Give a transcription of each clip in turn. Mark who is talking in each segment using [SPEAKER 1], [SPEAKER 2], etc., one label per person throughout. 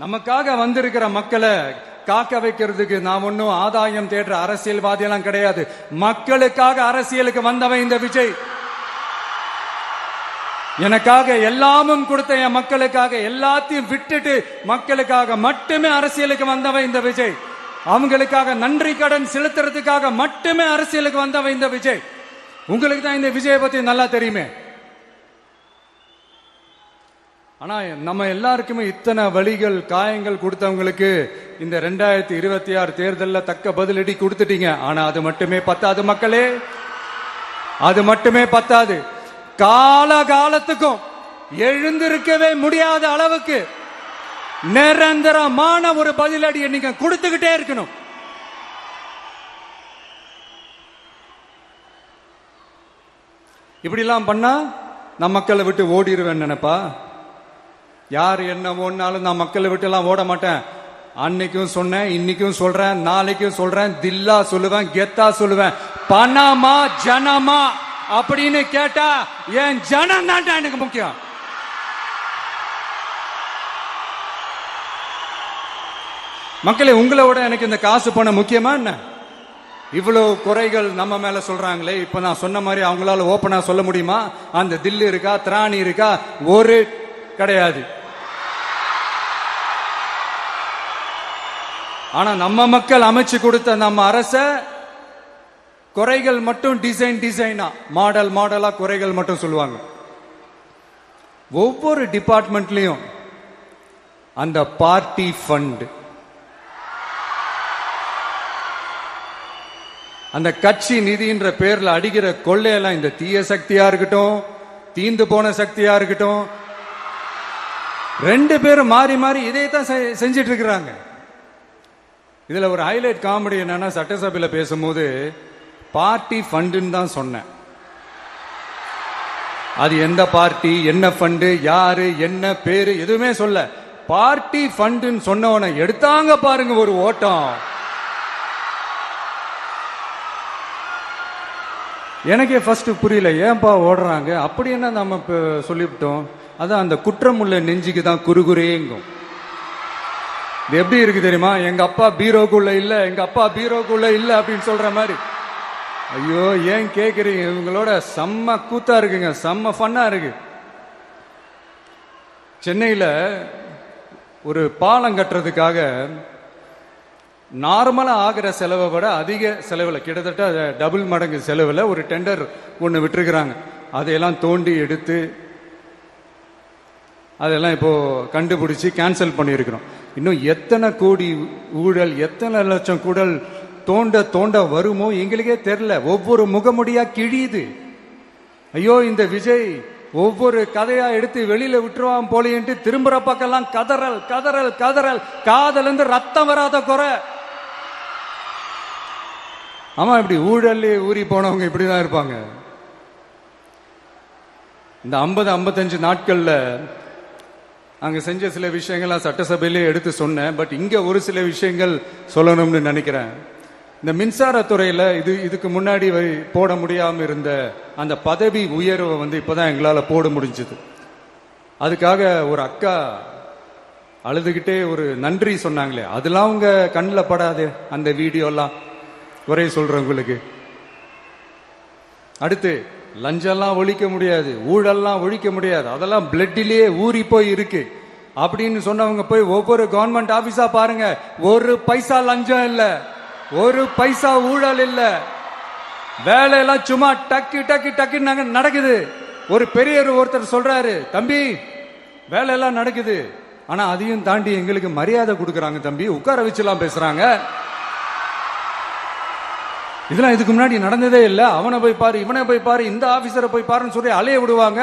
[SPEAKER 1] நமக்காக வந்திருக்கிற மக்களை காக்க வைக்கிறதுக்கு நான் ஒன்னும் ஆதாயம் தேடுற அரசியல்வாதி எல்லாம் கிடையாது. மக்களுக்காக அரசியலுக்கு வந்தவன் இந்த விஜய். எனக்காக எல்லாமும் கொடுத்த என் மக்களுக்காக எல்லாத்தையும் விட்டுட்டு மக்களுக்காக மட்டுமே அரசியலுக்கு வந்தவன் இந்த விஜய். அவங்களுக்காக நன்றி கடன் செலுத்துறதுக்காக மட்டுமே அரசியலுக்கு வந்தவன் இந்த விஜய். உங்களுக்கு தான் இந்த விஜயை பத்தி நல்லா தெரியுமே. ஆனா நம்ம எல்லாருக்குமே இத்தனை வலிகள் காயங்கள் கொடுத்தவங்களுக்கு இந்த 2026 தேர்தலில் தக்க பதிலடி கொடுத்துட்டீங்க. ஆனா அது மட்டுமே பத்தாது மக்களே, அது மட்டுமே பத்தாது. காலகாலத்துக்கும் எழுந்திருக்கவே முடியாத அளவுக்கு நிரந்தரமான ஒரு பதிலடியை நீங்க கொடுத்துக்கிட்டே இருக்கணும். இப்படிலாம் பண்ணா நான் மக்களை விட்டு ஓடிடுவேன் நினைப்பா? யார் என்ன ஓடினாலும் நான் மக்களை விட்டு எல்லாம் ஓட மாட்டேன். அன்னைக்கும் சொன்னேன், இன்னைக்கும் சொல்றேன், நாளைக்கும் சொல்றேன், தில்லா சொல்லுவேன், கெத்தா சொல்லுவேன். பணமா ஜனமா அப்படின்னு கேட்டா என் ஜனம் தான் எனக்கு முக்கியம். மக்களே, உங்களோட எனக்கு இந்த காசு பணம் முக்கியமா என்ன? இவ்வளவு குறைகள் நம்ம மேல சொல்றாங்களே, இப்ப நான் சொன்ன மாதிரி அவங்களால ஓப்பனா சொல்ல முடியுமா? அந்த தில்லு இருக்கா, திராணி இருக்கா? ஒரு கிடையாது. ஆனா நம்ம மக்கள் அமைச்சு கொடுத்த நம்ம அரச குறைகள் மட்டும் டிசைனா மாடல் மாடலா குறைகள் மட்டும் சொல்லுவாங்க. ஒவ்வொரு டிபார்ட்மெண்ட்லயும் அந்த பார்ட்டி ஃபண்ட், அந்த கட்சி நிதின்ற பேர்ல அடிக்கிற கொள்ளையெல்லாம் இந்த தீய சக்தியா இருக்கட்டும், தீந்து போன சக்தியா இருக்கட்டும், ரெண்டு பேரும் மாறி மாறி இதே தான் செஞ்சிட்டு இருக்கிறாங்க. இதுல ஒரு ஹைலைட் காமெடி என்னன்னா, சட்டசபையில் பேசும்போது பார்ட்டி ஃபண்டுன்னு தான் சொன்னேன். அது எந்த பார்ட்டி, என்ன ஃபண்டு, யாரு, என்ன பேரு எதுவுமே சொல்ல. பார்ட்டி ஃபண்டுன்னு சொன்னவன எடுத்தாங்க பாருங்க ஒரு ஓட்டம். எனக்கே ஃபர்ஸ்ட் புரியல, ஏன்பா ஓடுறாங்க? அப்படி என்ன நம்ம சொல்லிவிட்டோம்? அதான் அந்த குற்றம் உள்ள நெஞ்சுக்கு தான் குறுகுறேங்கும். இது எப்படி இருக்கு தெரியுமா? எங்க அப்பா பீரோக்குள்ள இல்ல, எங்க அப்பா பீரோக்குள்ள இல்ல அப்படின்னு சொல்ற மாதிரி. ஐயோ, ஏன் கேக்குறீங்க? இவங்களோட செம்ம கூத்தா இருக்குங்க, செம்ம ஃபன்னா இருக்கு. சென்னையில ஒரு பாலம் கட்டுறதுக்காக நார்மலா ஆகிற செலவை விட அதிக செலவில், கிட்டத்தட்ட டபுள் மடங்கு செலவில் ஒரு டெண்டர் ஒன்று விட்டுருக்குறாங்க. அதையெல்லாம் தோண்டி எடுத்து அதெல்லாம் இப்போ கண்டுபிடிச்சு கேன்சல் பண்ணியிருக்கிறோம். இன்னும் எத்தனை கோடி ஊழல், எத்தனை லட்சம் கூடல் தோண்ட தோண்ட வருமோ எங்களுக்கே தெரியல. ஒவ்வொரு முகமுடியா கிழியுது. ஐயோ, இந்த விஜய் ஒவ்வொரு கதையா எடுத்து வெளியில விட்டுருவான் போலேன்ட்டு திரும்புற பக்கம்லாம் கதறல் கதறல் கதறல். காதல் இருந்து ரத்தம் வராத குறை. ஆமா, இப்படி ஊழல்லே ஊறி போனவங்க இப்படிதான் இருப்பாங்க. இந்த 50-55 நாட்கள்ல அங்க செஞ்ச சில விஷயங்கள் சட்டசபையிலே எடுத்து சொன்னேன். பட் இங்க ஒரு சில விஷயங்கள் சொல்லணும்னு நினைக்கிறேன். இந்த மின்சாரத்துறையில இதுக்கு முன்னாடி போட முடியாம இருந்த அந்த பதவி உயர்வை இப்பதான் எங்களால போட முடிஞ்சது. அதுக்காக ஒரு அக்கா அழுதுகிட்டே ஒரு நன்றி சொன்னாங்களே, அதெல்லாம் உங்க கண்ணில் படாது அந்த வீடியோலாம். குறை சொல்றவங்களுக்கு அடுத்து லஞ்சம்லாம் ஒழிக்க முடியாது, ஊழல்லாம் ஒழிக்க முடியாது, அதெல்லாம் பிளட்டிலேயே ஊறி போய் இருக்கு அப்படின்னு சொன்னவங்க போய் ஒவ்வொரு கவர்மெண்ட் ஆபீஸா பாருங்க. ஒரு பைசா லஞ்சம் இல்ல, ஒரு பைசா ஊழல் இல்ல. வேலையெல்லாம் சும்மா டக்கு டக்கு டக்கு நடக்குது. ஒரு பெரியவர் ஒருத்தர் சொல்றாரு, தம்பி வேலையெல்லாம் நடக்குது, ஆனா அதையும் தாண்டி எங்களுக்கு மரியாதை கொடுக்கறாங்க தம்பி, உட்கார வச்சுலாம் பேசுறாங்க. இதெல்லாம் இதுக்கு முன்னாடி நடந்ததே இல்லை. அவனை போய் பாரு, இவனை போய் பாரு, இந்த ஆபீசரை போய் பாருன்னு சொல்லி அலைய விடுவாங்க.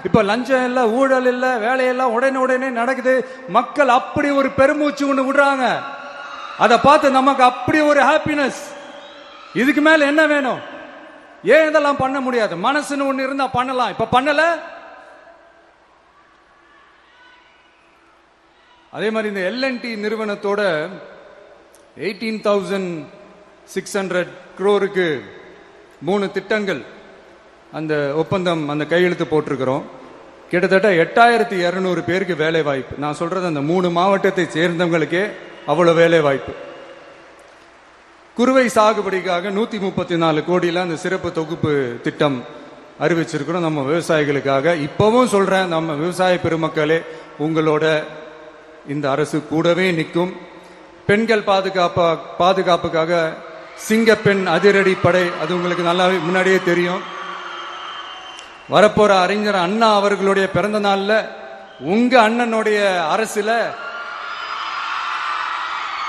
[SPEAKER 1] இப்ப லஞ்சம் இல்ல, ஊழல் இல்ல, வேலையெல்லாம் உடனே நடக்குது. மக்கள் அப்படி ஒரு பெருமூச்சு ஒண்ணு விடுறாங்க. அதை பார்த்து நமக்கு அப்படி ஒரு ஹாப்பினஸ். இதுக்கு மேல என்ன வேணும்? ஏன் இதெல்லாம் பண்ண முடியாது? மனசுன்னு ஒண்ணு இருந்தா பண்ணலாம். இப்ப பண்ணல. அதே மாதிரி இந்த எல்என்டி நிறுவனத்தோட 18,600 crore 3 திட்டங்கள் அந்த ஒப்பந்தம், அந்த கையெழுத்து போட்டிருக்கிறோம். கிட்டத்தட்ட 8200 பேருக்கு வேலை வாய்ப்பு. நான் சொல்றது அந்த 3 மாவட்டத்தை சேர்ந்தவங்களுக்கே அவ்வளவு வேலை வாய்ப்பு. குறுவை சாகுபடிக்காக 134 கோடியில் அந்த சிறப்பு தொகுப்பு திட்டம் அறிவிச்சிருக்கிறோம் நம்ம விவசாயிகளுக்காக. இப்பவும் சொல்றேன், நம்ம விவசாய பெருமக்களே, உங்களோட இந்த அரசு கூடவே நிற்கும். பெண்கள் பாதுகாப்புக்காக சிங்கப்பெண் அதிரடி படை, அது உங்களுக்கு நல்லா முன்னாடியே தெரியும். வரப்போற அறிஞர் அண்ணா அவர்களுடைய பிறந்த நாள்ல உங்க அண்ணனுடைய அரசுல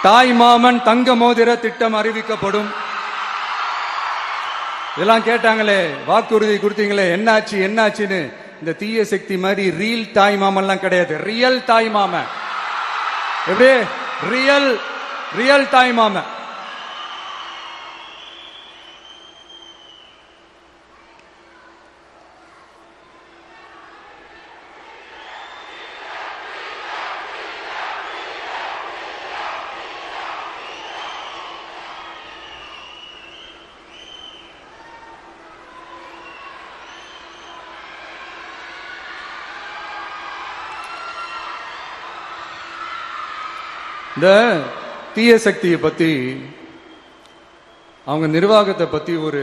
[SPEAKER 1] தாய் மாமன் தங்க மோதிர திட்டம் அறிவிக்கப்படும். இதெல்லாம் கேட்டாங்களே, வாக்குறுதி கொடுத்தீங்களே, என்னாச்சு என்னாச்சுன்னு. இந்த தீய சக்தி மாதிரி ரீல் தாய் மாமன்லாம் கிடையாது, ரியல் தாய் மாமன். எப்படி ரியல் தாய் மாமன். இந்த தீய சக்தியை பத்தி, அவங்க நிர்வாகத்தை பத்தி ஒரு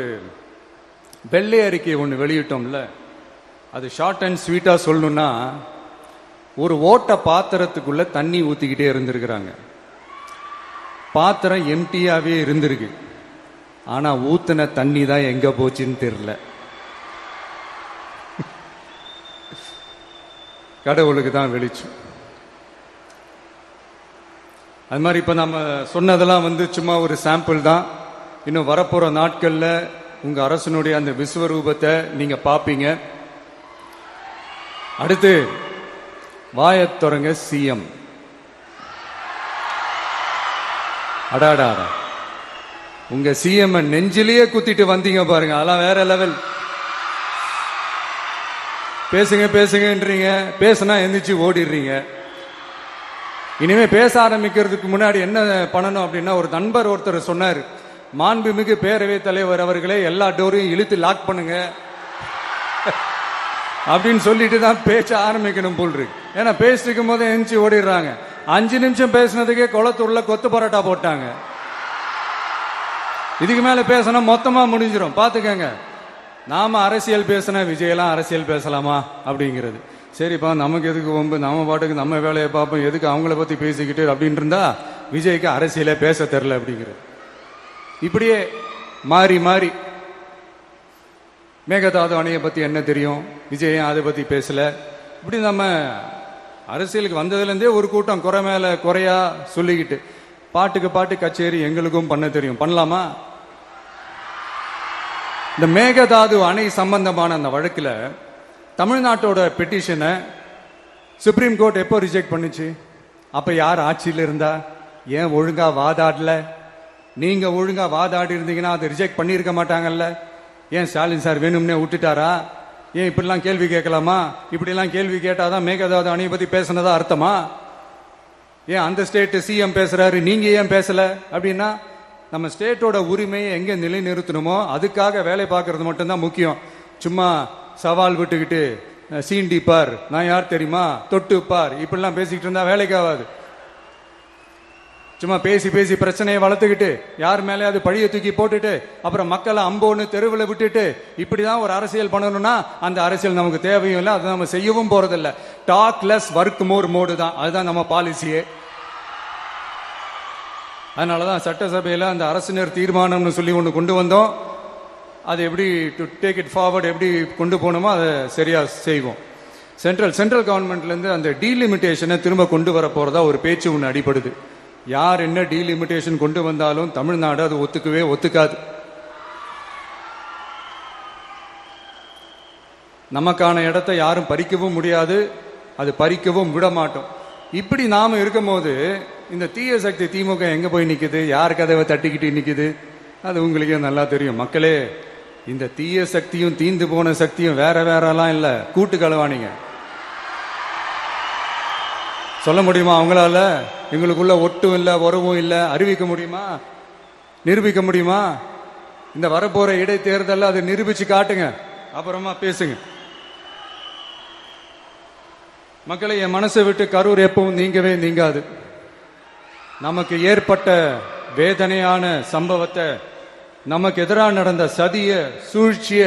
[SPEAKER 1] வெள்ளை அறிக்கை ஒன்று வெளியிட்டோம்ல, அது ஷார்ட் அண்ட் ஸ்வீட்டா சொல்லணும்னா, ஒரு ஓட்ட பாத்திரத்துக்குள்ள தண்ணி ஊத்திக்கிட்டே இருந்திருக்கிறாங்க. பாத்திரம் எம்டியாவே இருந்திருக்கு, ஆனா ஊத்தின தண்ணி தான் எங்க போச்சுன்னு தெரியல. கடவுளுக்கு தான் வெளிச்சம். அது மாதிரி இப்ப நம்ம சொன்னதெல்லாம் சும்மா ஒரு சாம்பிள் தான். இன்னும் வரப்போற நாட்கள்ல உங்க அரசனுடைய அந்த விஸ்வரூபத்தை நீங்க பாப்பீங்க. அடுத்து வாயத்தொடங்க சிஎம். அடாடா, உங்க சிஎம் நெஞ்சிலேயே குத்திட்டு வந்தீங்க பாருங்க, அதெல்லாம் வேற லெவல். பேசுங்க பேசுங்கன்றீங்க, பேசுனா எந்திரிச்சு ஓடிடுறீங்க. இனிமே பேச ஆரம்பிக்கிறதுக்கு முன்னாடி என்ன பண்ணணும் அப்படின்னா, ஒரு நண்பர் ஒருத்தர் சொன்னார், மாண்புமிகு பேரவைத் தலைவர் அவர்களே, எல்லா டோரையும் இழுத்து லாக் பண்ணுங்க அப்படின்னு சொல்லிட்டு தான் பேச்ச ஆரம்பிக்கணும் போல் இருக்கு. ஏன்னா பேசிட்டு இருக்கும் போது எந்திரிச்சு ஓடிடுறாங்க. 5 நிமிஷம் பேசினதுக்கே குளத்தூர்ல கொத்து பரோட்டா போட்டாங்க. இதுக்கு மேல பேசினா மொத்தமா முடிஞ்சிடும், பாத்துக்கங்க. நாம அரசியல் பேசினா விஜயெல்லாம் அரசியல் பேசலாமா அப்படிங்கிறது. சரிப்பா, நமக்கு எதுக்கு வம்பு, நம்ம பாட்டுக்கு நம்ம வேலையை பார்ப்போம், எதுக்கு அவங்கள பத்தி பேசிக்கிட்டு அப்படின்னு இருந்தா விஜய்க்கு அரசியலே பேச தெரில அப்படிங்கிறது. இப்படியே மாறி மாறி மேகதாது அணையை பத்தி என்ன தெரியும், விஜயம் அதை பத்தி பேசல. இப்படி நம்ம அரசியலுக்கு வந்ததுலேருந்தே ஒரு கூட்டம் குறை மேல குறையா சொல்லிக்கிட்டு, பாட்டுக்கு பாட்டு கச்சேரி எங்களுக்கும் பண்ண தெரியும், பண்ணலாமா? இந்த மேகதாது அணை சம்பந்தமான அந்த வழக்குல தமிழ்நாட்டோட பெட்டிஷனை சுப்ரீம் கோர்ட் எப்போ ரிஜெக்ட் பண்ணுச்சு? அப்ப யார் ஆட்சியில் இருந்தா? ஏன் ஒழுங்கா வாதாடல? நீங்க ஒழுங்கா வாதாடி இருந்தீங்கன்னா அதை ரிஜெக்ட் பண்ணியிருக்க மாட்டாங்கல்ல. ஏன் ஸ்டாலின் சார் வேணும்னே விட்டுட்டாரா? ஏன் இப்படிலாம் கேள்வி கேட்கலாமா? இப்படிலாம் கேள்வி கேட்டாதான் மேகதாது அணையை பத்தி பேசினதா அர்த்தமா? ஏன் அந்த ஸ்டேட் சிஎம் பேசுறாரு, நீங்க ஏன் பேசல? அப்படின்னா நம்ம ஸ்டேட்டோட உரிமையை எங்க நிலைநிறுத்தணுமோ அதுக்காக வேலை பார்க்கறது மட்டும்தான் முக்கியம். சும்மா சவால் விட்டுக்கிட்டு சீண்டி பார், நான் யார் தெரியுமா, தொட்டு பார், இப்படிலாம் பேசிக்கிட்டு இருந்தா வேலைக்கு ஆகாது. சும்மா பேசி பேசி பிரச்சனையை வளர்த்துக்கிட்டு யார் மேலே அது பழிய தூக்கி போட்டுட்டு அப்புறம் மக்களை அம்போன்னு தெருவில் விட்டுட்டு இப்படிதான் ஒரு அரசியல் பண்ணணும்னா அந்த அரசியல் நமக்கு தேவையும் இல்லை, அதை நம்ம செய்யவும் போறதில்லை. Talk less work more mode தான், அதுதான் நம்ம பாலிசியே. அதனாலதான் சட்டசபையில் அந்த அரசினர் தீர்மானம்னு சொல்லி ஒன்று கொண்டு வந்தோம். அது எப்படி டு டேக் இட் ஃபார்வர்ட், எப்படி கொண்டு போகணுமோ அதை சரியா செய்வோம். சென்ட்ரல் கவர்மெண்ட்லேருந்து அந்த டீலிமிட்டேஷனை திரும்ப கொண்டு வர போறதா ஒரு பேச்சு ஒன்று அடிபடுது. யார் என்ன டீலிமிட்டேஷன் கொண்டு வந்தாலும் தமிழ்நாடு அது ஒத்துக்காது. நமக்கான இடத்தை யாரும் பறிக்கவும் முடியாது, அது பறிக்கவும் விட மாட்டோம். இப்படி நாம இருக்கும் போது இந்த தீய சக்தி திமுக எங்க போய் நிக்குது, யார் கதவை தட்டிக்கிட்டு நிக்குது, அது உங்களுக்கே நல்லா தெரியும். மக்களே, இந்த தீய சக்தியும் தீந்து போன சக்தியும் வேற வேறலாம் இல்ல, கூட்டு களவாணிங்க. சொல்ல முடியுமா அவங்களால? எங்களுக்குள்ள ஒட்டும் இல்லை, உறவும் இல்லை, அறிவிக்க முடியுமா, நிரூபிக்க முடியுமா? இந்த வரப்போற இடைத்தேர்தல் அதை நிரூபிச்சு காட்டுங்க, அப்புறமா பேசுங்க. மக்களை, என் மனசை விட்டு கரூர் எப்பவும் நீங்கவே நீங்காது. நமக்கு ஏற்பட்ட வேதனையான சம்பவத்தை, நமக்கு எதிராக நடந்த சதிய சூழ்ச்சிய